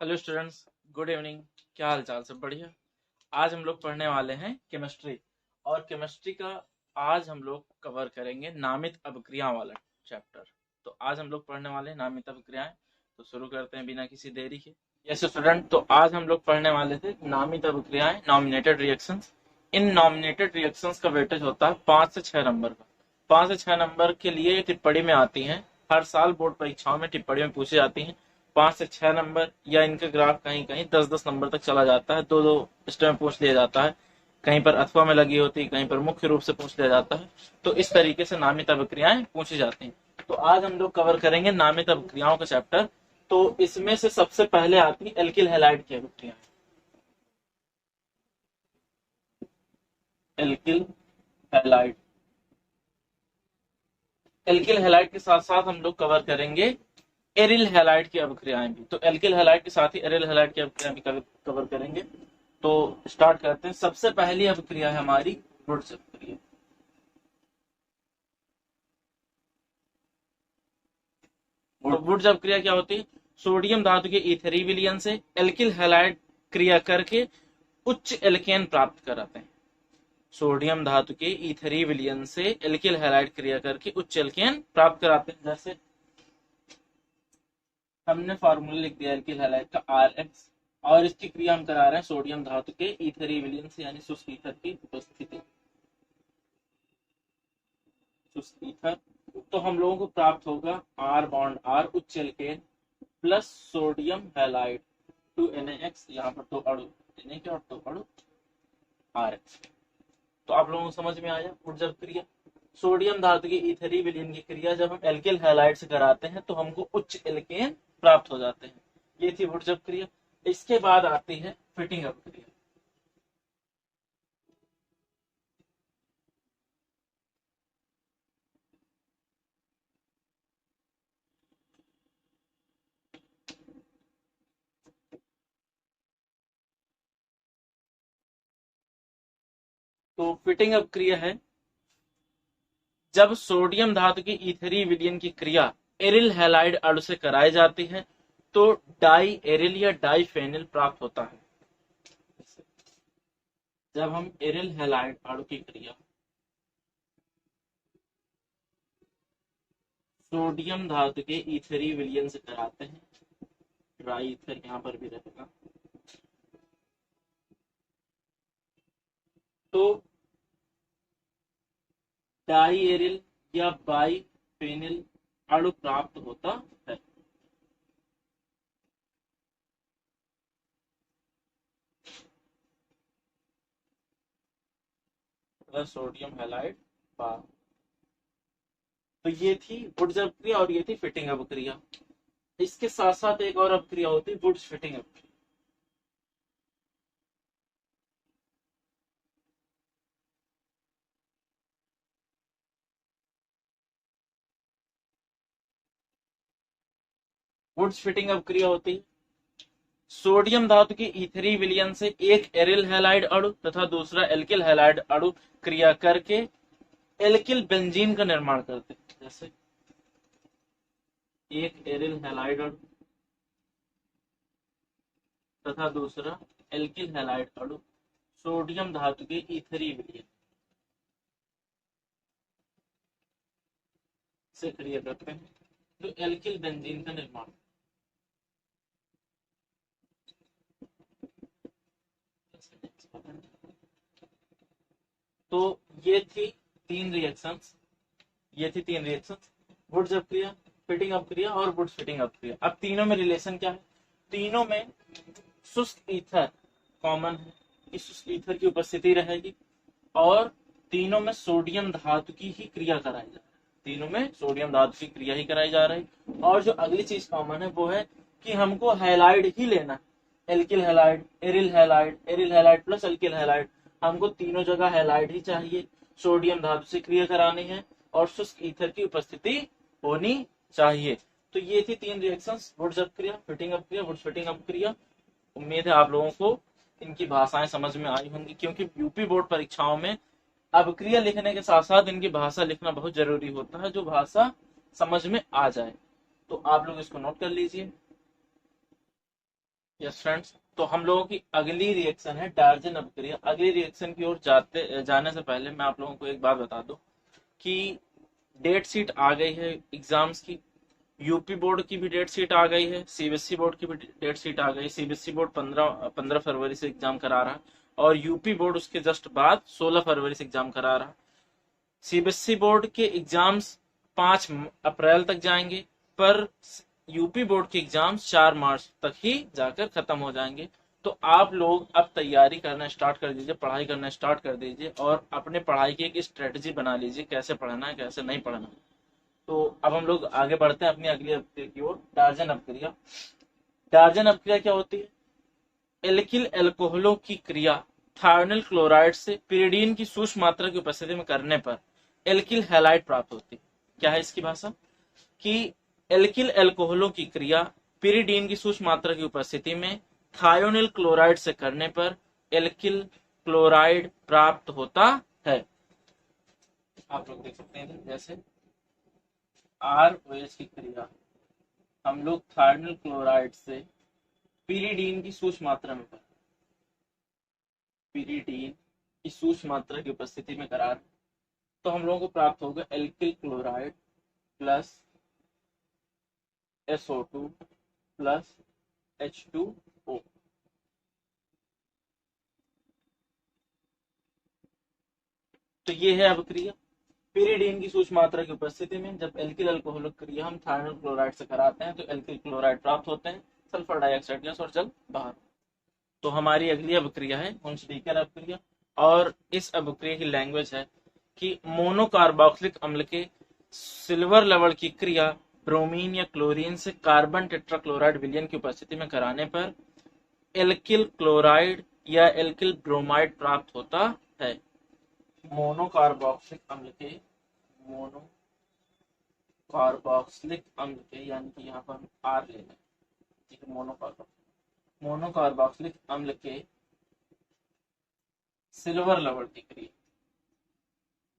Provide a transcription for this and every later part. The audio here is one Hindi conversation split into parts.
Hello students, good evening. क्या हाल चाल? सब बढ़िया। आज हम लोग पढ़ने वाले हैं केमिस्ट्री। और केमिस्ट्री का आज हम लोग कवर करेंगे नामित अभिक्रियाओं वाला चैप्टर। तो आज हम लोग पढ़ने वाले हैं नामित अभिक्रियाएं। तो शुरू करते हैं बिना किसी देरी के। यस स्टूडेंट, तो आज हम लोग पढ़ने वाले थे नामित अभिक्रियाएं, नॉमिनेटेड रिएक्शंस। इन नॉमिनेटेड रिएक्शंस का वेटेज होता है 5 से 6 नंबर का। 5 से 6 नंबर के लिए टिप्पणी में आती हैं। हर साल बोर्ड परीक्षाओं में टिप्पणी में पूछी जाती हैं। 5 से 6 नंबर, या इनका ग्राफ कहीं कहीं 10-10 नंबर तक चला जाता है। दो दो स्टेप में पूछ लिया जाता है। कहीं पर अथवा में लगी होती है, कहीं पर मुख्य रूप से पूछ लिया जाता है। तो इस तरीके से नामित अभिक्रियाएं पूछी जाती हैं। तो आज हम लोग कवर करेंगे नामित अभिक्रियाओं का चैप्टर। तो इसमें से सबसे पहले आती है एल्किल हैलाइड की अभिक्रियाएं। Alkyl halide. एल्किल हैलाइड के साथ साथ हम लोग कवर करेंगे एरिल हैलाइड की अभिक्रियाएं भी। तो एल्किल हैलाइड के साथ ही एरिल हैलाइड की अभिक्रिया भी कवर करेंगे। तो स्टार्ट करते हैं। सबसे पहली अभिक्रिया है हमारी वुड्स अभिक्रिया। वुड्स अभिक्रिया क्या होती है? सोडियम धातु के ईथरी विलयन से एल्किल हैलाइड क्रिया करके उच्च एल्केन प्राप्त कराते हैं। सोडियम धातु के ईथरी विलयन से एल्किल हैलाइड क्रिया करके उच्च एल्केन प्राप्त कराते हैं। जैसे हमने फार्मूला लिख दिया एल्किल हैलाइड का RX, और इसकी क्रिया हम करा रहे हैं सोडियम धातु के ईथरी विलयन से, यानी शुष्क ईथर की उपस्थिति। शुष्क ईथर, तो हम लोगों को प्राप्त होगा R बॉन्ड R उच्च alkane plus sodium halide 2NaX, यहाँ पर दो अणु Na के और दो अणु RX। तो आप लोगों को समझ में आया ऊर्जा क्रिया। सोडियम धातु की ईथरी विलयन की क्रिया जब हम एल्किल हैलाइड से कराते हैं तो हमको उच्च एल्केन प्राप्त हो जाते हैं। ये थी ऊर्जा क्रिया। इसके बाद आती है फिटिंग अप क्रिया। तो फिटिंग अप क्रिया है जब सोडियम धातु की ईथरी विलयन की क्रिया एरिल हैलाइड अणु से कराई जाती है तो डाई एरिल या डाई फेनिल प्राप्त होता है। जब हम एरिल हैलाइड अणु की क्रिया सोडियम धातु के ईथरी विलयन से कराते हैं, ड्राई ईथर यहाँ पर भी रहेगा, तो डाई एरिल या बाई फेनिल अणु प्राप्त होता है। सोडियम हैलाइड बार। तो ये थी वुड्स अपक्रिया और ये थी फिटिंग अपक्रिया। इसके साथ साथ एक और अपक्रिया होती है वुड्स फिटिंग अपक्रिया। वुड्स फिटिंग अपक्रिया होती है सोडियम धातु की ईथरी विलयन से एक एरिल हैलाइड अणु तथा दूसरा एल्किल हैलाइड अणु क्रिया करके एल्किल बेंजीन का निर्माण करते हैं। जैसे एक एरिल हैलाइड अणु तथा दूसरा एल्किल हैलाइड अणु सोडियम धातु के ईथरी विलयन से क्रिया करते हैं तो एल्किल बेंजीन का निर्माण। तो ये थी तीन रिएक्शंस। वुड्स अपक्रिया, फिटिंग अपक्रिया और वुड्स फिटिंग अपक्रिया। अब तीनों में रिलेशन क्या है? तीनों में शुष्क ईथर कॉमन है कि शुष्क ईथर की उपस्थिति रहेगी, और तीनों में सोडियम धातु की ही क्रिया कराई जा रही है। तीनों में सोडियम धातु की क्रिया ही कराई जा रही है। और जो अगली चीज कॉमन है वो है कि हमको हैलाइड ही लेना है। Alkyl halide, aryl halide plus alkyl halide. हमको तीनों जगह हैलाइड ही चाहिए, सोडियम धातु से क्रिया करानी है और शुष्क ईथर की उपस्थिति होनी चाहिए। तो ये थी तीन रिएक्शंस, वुड्स अपक्रिया, फिटिंग अपक्रिया, वुड्स फिटिंग अपक्रिया। उम्मीद है आप लोगों को इनकी भाषाएं समझ में आई होंगी, क्योंकि यूपी बोर्ड परीक्षाओं में अपक्रिया लिखने के साथ साथ इनकी भाषा लिखना बहुत जरूरी होता है, जो भाषा समझ में आ जाए। तो आप लोग इसको नोट कर लीजिए। यस फ्रेंड्स, तो हम लोगों की अगली रिएक्शन है डार्जन अपक्रिया। अगली रिएक्शन की ओर जाने से पहले मैं आप लोगों को एक बात बता दूं कि डेट शीट आ गई है एग्जाम्स की। यूपी बोर्ड की भी डेट शीट आ गई है, सीबीएसई बोर्ड की भी डेट शीट आ गई। सीबीएसई बोर्ड 15 फरवरी से एग्जाम करा रहा है और यूपी बोर्ड उसके जस्ट बाद 16 फरवरी से एग्जाम करा रहा है। सीबीएसई बोर्ड के एग्जाम्स 5 अप्रैल तक जाएंगे, पर यूपी बोर्ड के एग्जाम्स 4 मार्च तक ही जाकर खत्म हो जाएंगे। तो आप लोग अब तैयारी करना स्टार्ट कर दीजिए, पढ़ाई करना स्टार्ट कर दीजिए और अपने पढ़ाई की एक स्ट्रेटजी बना लीजिए, कैसे पढ़ना है कैसे नहीं पढ़ना। तो अब हम लोग आगे बढ़ते हैं अपनी अगली अपक्रिया की ओर, डार्जन अपक्रिया। डार्जन अपक्रिया क्या होती है? एल्किल एल्कोहलों की क्रिया थायोनिल क्लोराइड से पिरिडीन की सूक्ष्म मात्रा की उपस्थिति में करने पर एल्किल हैलाइड प्राप्त होती है। क्या है इसकी भाषा? कि एल्किल एल्कोहलों की क्रिया पिरिडीन की सूक्ष्म मात्रा की उपस्थिति में थायोनिल क्लोराइड से करने पर एल्किल क्लोराइड प्राप्त होता है। आप लोग देख सकते हैं जैसे ROH की क्रिया हम लोग थायोनिल क्लोराइड से पिरिडीन की सूक्ष्म मात्रा में कर पिरिडीन की सूक्ष्म मात्रा की उपस्थिति में करा रहे, तो हम लोगों को प्राप्त होगा alkyl chloride plus SO2 plus H2O। तो ये है अपक्रिया पिरिडीन की सूक्ष्म मात्रा की उपस्थिति में। जब एल्किल अल्कोहलिक क्रिया हम थायोनिल क्लोराइड से कराते हैं तो एल्किल क्लोराइड प्राप्त होते हैं, सल्फर डाइऑक्साइड गैस और जल बाहर। तो हमारी अगली अपक्रिया है हुंसडीकर अपक्रिया और इस अपक्रिया की लैंग्वेज है कि मोनोकार्बोक्सिलिक अम्ल के सिल्वर लवण की क्रिया ब्रोमीन या क्लोरीन से कार्बन टेट्राक्लोराइड विलयन की उपस्थिति में कराने पर एल्किल क्लोराइड या एल्किल ब्रोमाइड प्राप्त होता है। मोनोकार्बोक्सिलिक अम्ल के मोनोकार्बोक्सिलिक अम्ल के यानी कि यहाँ पर हम R ले लें, ठीक है। मोनोकार्बोक्सिलिक अम्ल के सिल्वर लवण की क्रिया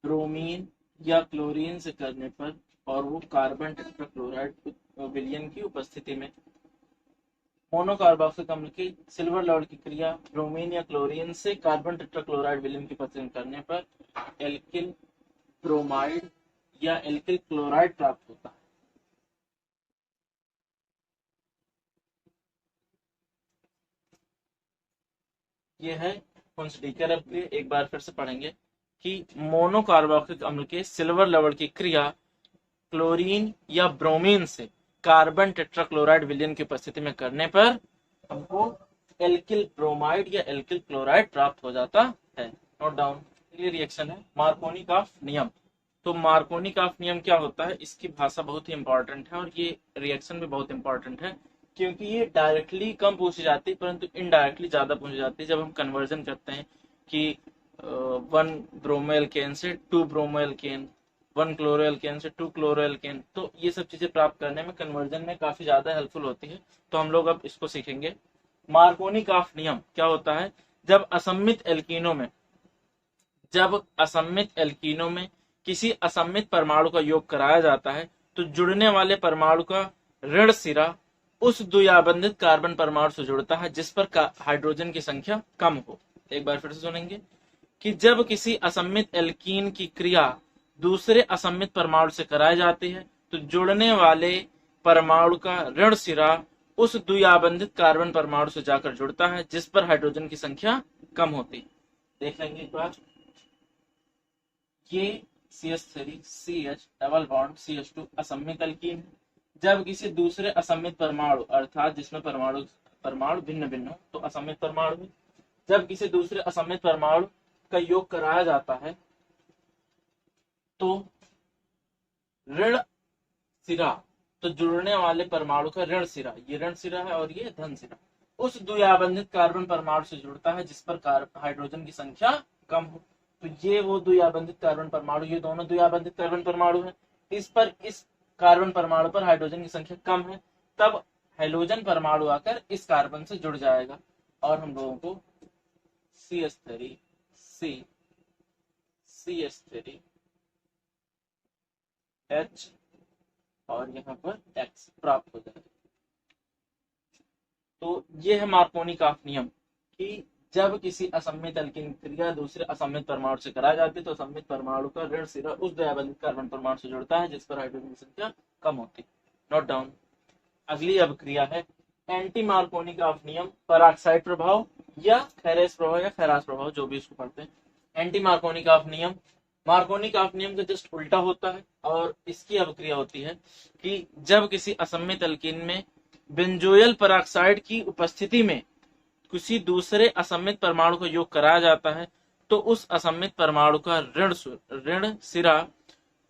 ब्रोमीन या क्लोरीन से करने पर और वो कार्बन टेट्राक्लोराइड विलयन की उपस्थिति में मोनोकार्बोक्सिलिक अम्ल की सिल्वर लवण की क्रिया ब्रोमीन या क्लोरीन से कार्बन टेट्राक्लोराइड विलयन की उपस्थिति में करने पर एल्किल ब्रोमाइड या एल्किल क्लोराइड प्राप्त होता है। ये है हुंसडीकर अपक्रिया। एक बार फिर से पढ़ेंगे कि मोनोकार्बोक्सिलिक अम्ल के सिल्वर लवण की क्रिया क्लोरीन या ब्रोमीन से कार्बन टेट्राक्लोराइड विलयन की उपस्थिति में करने पर हमको एल्किल ब्रोमाइड या एल्किल क्लोराइड प्राप्त हो जाता है। Note down. ये रिएक्शन है मार्कोनिकॉफ नियम। तो मार्कोनिकॉफ नियम क्या होता है, इसकी भाषा बहुत ही इंपॉर्टेंट है और ये रिएक्शन भी बहुत इंपॉर्टेंट है क्योंकि ये डायरेक्टली कम पूछी जाती है परंतु इनडायरेक्टली ज्यादा पूछी जाती है। जब हम कन्वर्जन करते हैं कि 1 ब्रोमोएल्केन से 2 ब्रोमोएल्केन, 1 क्लोरोएल्केन से 2 क्लोरोएल्केन, तो ये सब चीजें प्राप्त करने में कन्वर्जन में काफी ज्यादा हेल्पफुल होती है। तो हम लोग अब इसको सीखेंगे। मार्कोनिकॉफ नियम क्या होता है? जब असम्मित एल्कीनों में किसी असम्मित परमाणु का योग कराया जाता है तो जुड़ने वाले परमाणु का ऋण सिरा उस द्विआबंधित कार्बन परमाणु से जुड़ता है जिस पर हाइड्रोजन की संख्या कम हो। एक बार फिर से सुनेंगे कि जब किसी असम्मित एल्कीन की क्रिया दूसरे असम्मित परमाणु से कराई जाती है तो जुड़ने वाले परमाणु का ऋण सिरा उस द्विआबंधित कार्बन परमाणु से जाकर जुड़ता है जिस पर हाइड्रोजन की संख्या कम होती है। देख लेंगे एक बार। ये CH3 CH double bond CH2 असम्मित एल्कीन है। जब किसी दूसरे असम्मित परमाणु अर्थात जिसमें परमाणु भिन्न भिन्न हो तो असम्मित परमाणु में जब किसी दूसरे असम्मित परमाणु का योग कराया जाता है तो ऋण सिरा, तो जुड़ने वाले परमाणु का ऋण सिरा, ये ऋण सिरा है और ये धन सिरा उस द्विआबंधित कार्बन परमाणु से जुड़ता है जिस पर हाइड्रोजन की संख्या कम हो। तो ये वो द्विआबंधित कार्बन परमाणु, ये दोनों द्विआबंधित कार्बन परमाणु है, इस कार्बन परमाणु पर हाइड्रोजन की संख्या कम है, तब हाइड्रोजन परमाणु आकर इस कार्बन से जुड़ जाएगा और हम लोगों को CH3 C CH3 H और यहाँ पर X प्राप्त हो जाएगा। तो ये है मार्कोनी का नियम कि जब किसी असम्मित एल्कीन क्रिया दूसरे असम्मित परमाणु से कराई जाती है तो असम्मित परमाणु का ऋण सिरा उस द्विबंधित कार्बन परमाणु से जुड़ता है जिस पर हाइड्रोजन की संख्या कम होती है। Note down. अगली अभिक्रिया है एंटी मार्कोनी का नियम, पराक्साइड प्रभाव या खैरेस प्रभाव या खैरास प्रभाव, जो भी इसको पढ़ते हैं। एंटी मार्कोनी का नियम मार्कोनी का नियम का जस्ट उल्टा होता है और इसकी अभिक्रिया होती है कि जब किसी असम्मित एल्कीन में बेंजोइल पेरोक्साइड की उपस्थिति में किसी दूसरे असम्मित परमाणु का योग कराया जाता है तो उस असम्मित परमाणु का ऋण सिरा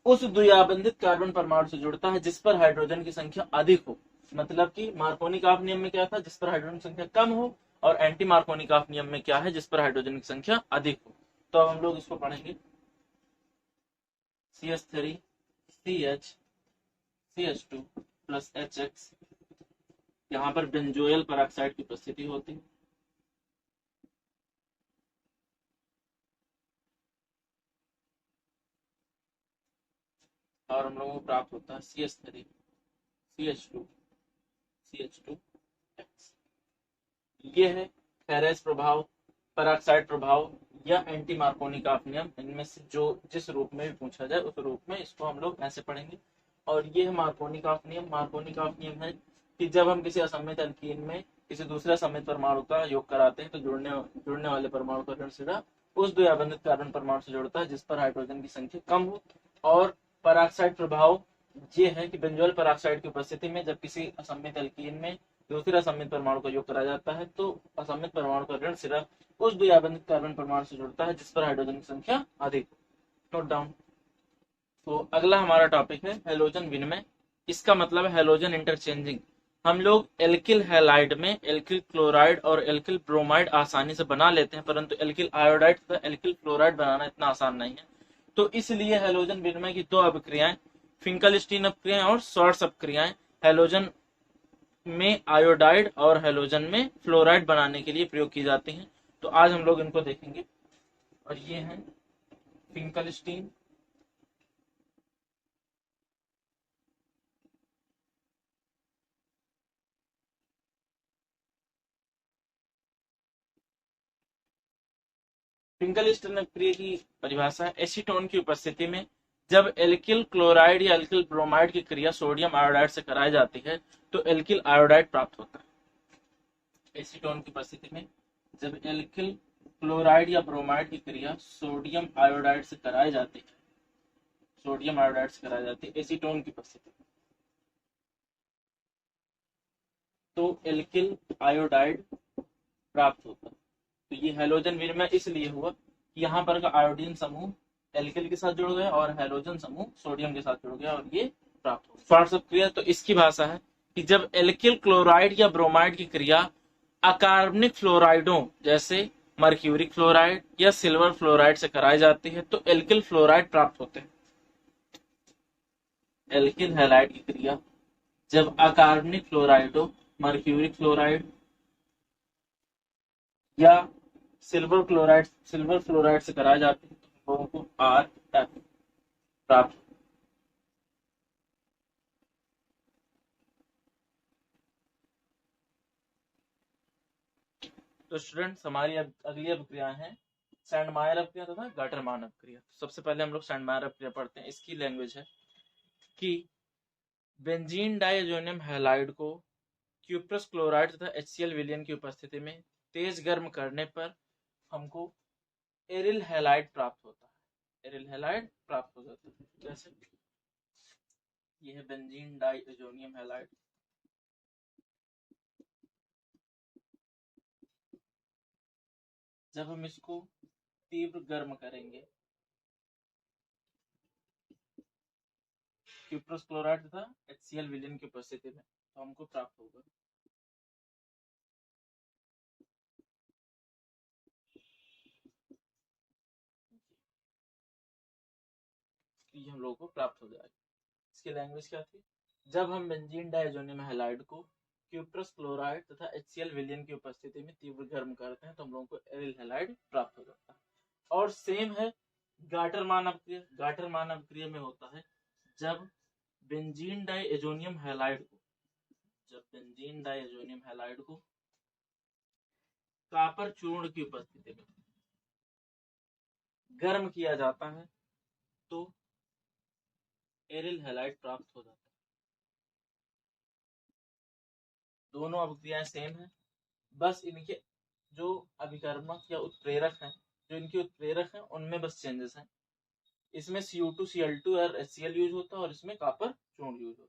उस द्विबंधित कार्बन परमाणु से जुड़ता है जिस पर हाइड्रोजन की संख्या अधिक हो। मतलब कि मार्कोनी का नियम में क्या था, जिस पर हाइड्रोजन की संख्या कम हो, और एंटी मार्कोनी का नियम में क्या है, जिस पर हाइड्रोजन की संख्या अधिक हो। तो अब हम लोग इसको पढ़ेंगे। CH3 CH CH2 plus HX, यहाँ पर बेंजोइल पेरोक्साइड की उपस्थिति होती है। और हम लोगों को प्राप्त होता है CH3 CH2 CH2X। ये है फेरेस प्रभाव, पेरोक्साइड प्रभाव या एंटी मार्कोनी का नियम। इनमें से जो जिस रूप में भी पूछा जाए उस रूप में इसको हम लोग ऐसे पढ़ेंगे। और ये है मार्कोनी का नियम। मार्कोनी का नियम है कि जब हम किसी असम्मित एल्कीन में किसी दूसरे असम्मित परमाणु का योग कराते हैं तो जुड़ने वाले परमाणु का ऋण सिरा उस द्विबंधित कार्बन परमाणु से जुड़ता है जिस पर हाइड्रोजन की संख्या कम हो। और पेरोक्साइड प्रभाव ये है कि बेंजोइल पेरोक्साइड की उपस्थिति में जब किसी असम्मित एल्कीन में दूसरे असम्मित परमाणु का योग कराया जाता है तो असम्मित परमाणु का ऋण सिरा उस द्विबंधित कार्बन परमाणु से जुड़ता है जिस पर हाइड्रोजन की संख्या अधिक। Note down. तो अगला हमारा टॉपिक है हेलोजन विनिमय। इसका मतलब है हेलोजन इंटरचेंजिंग। हम लोग एल्किल हैलाइड में एल्किल क्लोराइड और एल्किल ब्रोमाइड आसानी से बना लेते हैं, परंतु एल्किल आयोडाइड तथा एल्किल फ्लोराइड बनाना इतना आसान नहीं है। तो इसलिए हेलोजन विनिमय की दो अभिक्रियाएं, फिंकलस्टीन अभिक्रियाएं और शॉर्ट्स अभिक्रियाएं, हेलोजन में आयोडाइड और हेलोजन में फ्लोराइड बनाने के लिए प्रयोग की जाती हैं। तो आज हम लोग इनको देखेंगे। और ये है फिंकलस्टीन फिंकलस्टीन अभिक्रिया की परिभाषा, एसीटोन की उपस्थिति में जब एल्किल क्लोराइड या एल्किल ब्रोमाइड की क्रिया सोडियम आयोडाइड से कराई जाती है तो एल्किल आयोडाइड प्राप्त होता है। एसीटोन की उपस्थिति में जब एल्किल क्लोराइड या ब्रोमाइड की क्रिया सोडियम आयोडाइड से कराई जाती है एसीटोन की उपस्थिति में, तो एल्किल आयोडाइड प्राप्त होता है। तो ये हेलोजन विनिमय इसलिए हुआ कि यहाँ पर का आयोडीन समूह एल्किल के साथ जुड़ गया और हेलोजन समूह सोडियम के साथ जुड़ गया और ये प्राप्त हो। शॉर्ट्स अभिक्रिया, तो इसकी भाषा है कि जब एल्किल क्लोराइड या ब्रोमाइड की क्रिया अकार्बनिक फ्लोराइडों जैसे मर्क्यूरिक फ्लोराइड या सिल्वर फ्लोराइड से कराई जाती है तो एल्किल फ्लोराइड प्राप्त होते हैं। एल्किल हैलाइड की क्रिया जब अकार्बनिक फ्लोराइडों मर्क्यूरिक फ्लोराइड या सिल्वर फ्लोराइड से कराई जाती है तो लोगों को RF प्राप्त। तो स्टूडेंट्स हमारी अगली अभिक्रिया है सैंडमायर अभिक्रिया तथा गाटरमान अभिक्रिया। सबसे पहले हम लोग सैंडमायर अभिक्रिया पढ़ते हैं। इसकी लैंग्वेज है कि बेंजीन डाइअजोनियम हैलाइड को क्यूप्रस क्लोराइड तथा HCl विलयन की उपस्थिति में तेज गर्म करने पर हमको एरिल हैलाइड प्राप्त होता है। एरिल हैलाइड प्राप्त हो जाता है। जैसे ये है बेंजीन डाइअजोनियम हैलाइड, जब हम इसको तीव्र गर्म करेंगे क्यूप्रस क्लोराइड तथा HCl विलयन की उपस्थिति में तो हमको प्राप्त होगा ये हम लोगों को प्राप्त हो जाएगा। इसकी लैंग्वेज क्या थी, जब हम बेंजीन डाइअजोनियम हैलाइड को क्यूप्रस क्लोराइड तथा HCl विलयन की उपस्थिति में तीव्र गर्म करते हैं तो हम लोगों को एरिल हैलाइड प्राप्त हो जाता है। और सेम है गाटरमान अभिक्रिया। गाटरमान अभिक्रिया में होता है जब बेंजीन डाइअजोनियम हैलाइड को कॉपर चूर्ण की उपस्थिति में गर्म किया जाता है तो एरिल हैलाइड प्राप्त हो जाता है। दोनों अभिक्रियाएं सेम है, बस इनके जो अभिकर्मक या उत्प्रेरक हैं, जो इनके उत्प्रेरक हैं उनमें बस चेंजेस हैं। इसमें Cu2 Cl2 और HCl यूज होता है और इसमें कॉपर चूर्ण यूज होता है।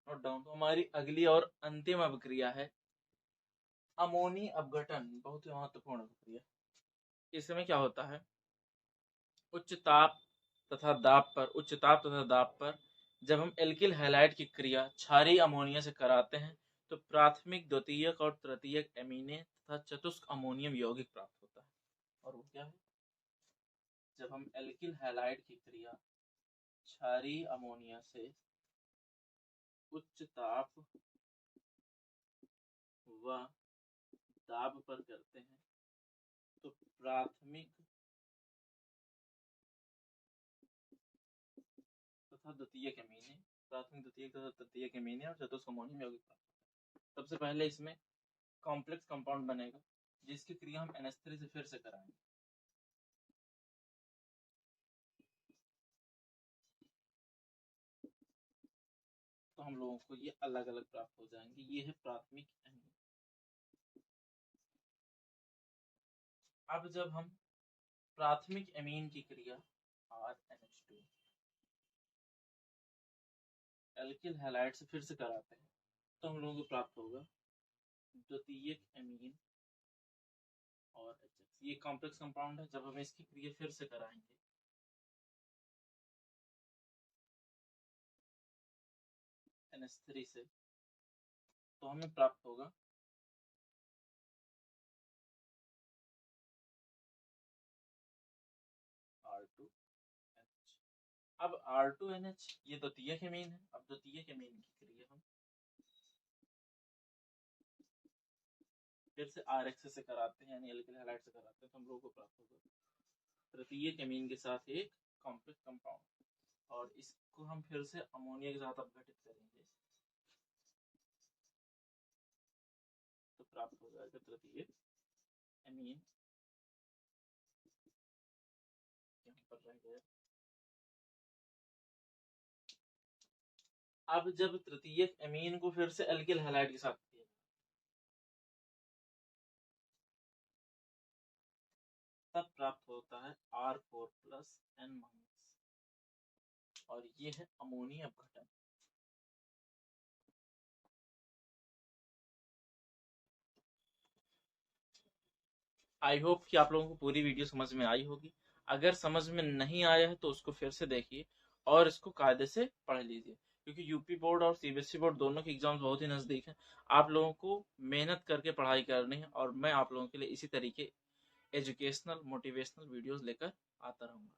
Note down. तो हमारी अगली और अंतिम अभिक्रिया है अमोनी अपघटन। बहुत ही महत्वपूर्ण अभिक्रिया। इसमें क्या होता है, उच्च ताप तथा दाब पर जब हम एल्किल हैलाइड की क्रिया क्षारीय अमोनिया से कराते हैं तो प्राथमिक, द्वितीयक और तृतीयक एमीने तथा चतुष्क अमोनियम यौगिक प्राप्त होता है। और वो क्या है, जब हम एल्किल हैलाइड की क्रिया क्षारीय अमोनिया से उच्च ताप व दाब पर करते हैं तो प्राथमिक तथा द्वितीयक एमीने, प्राथमिक, द्वितीयक तथा तृतीयक एमीने और चतुष्क अमोनियम यौगिक प्राप्त होता है। सबसे पहले इसमें कॉम्प्लेक्स कंपाउंड बनेगा जिसकी क्रिया हम NH3 से फिर से कराएंगे। तो हम लोगों को ये अलग अलग प्राप्त हो जाएंगे। ये है प्राथमिक एमीन। अब जब हम प्राथमिक एमीन की क्रिया RNH2 एल्किल हैलाइड से फिर से कराते हैं तो हम लोगों को प्राप्त होगा द्वितीयक एमीन और HX। ये कॉम्प्लेक्स कंपाउंड है। जब हम इसकी क्रिया फिर से कराएंगे NH3 से तो हमें प्राप्त होगा R2NH। अब R2NH ये द्वितीयक एमीन है। अब द्वितीयक एमीन की क्रिया हम फिर से RX से कराते हैं, यानी एल्किल हैलाइड से कराते हैं तो हम लोगों को प्राप्त होगा तृतीयक एमीन के साथ एक कॉम्प्लेक्स कंपाउंड, और इसको हम फिर से अमोनिया के साथ अपघटित करेंगे तो प्राप्त हो जाएगा तृतीयक एमीन। यहाँ पर रह गया। अब जब तृतीयक एमीन को फिर से एल्किल हैलाइड के साथ किया तब प्राप्त होता है R4+N- और ये है अमोनिया अपघटन। आई होप कि आप लोगों को पूरी वीडियो समझ में आई होगी। अगर समझ में नहीं आया है तो उसको फिर से देखिए और इसको कायदे से पढ़ लीजिए, क्योंकि यूपी बोर्ड और CBSE बोर्ड दोनों के एग्जाम्स बहुत ही नज़दीक हैं। आप लोगों को मेहनत करके पढ़ाई करनी है और मैं आप लोगों के लिए इसी तरीके एजुकेशनल, मोटिवेशनल वीडियोस लेकर आता रहूँगा।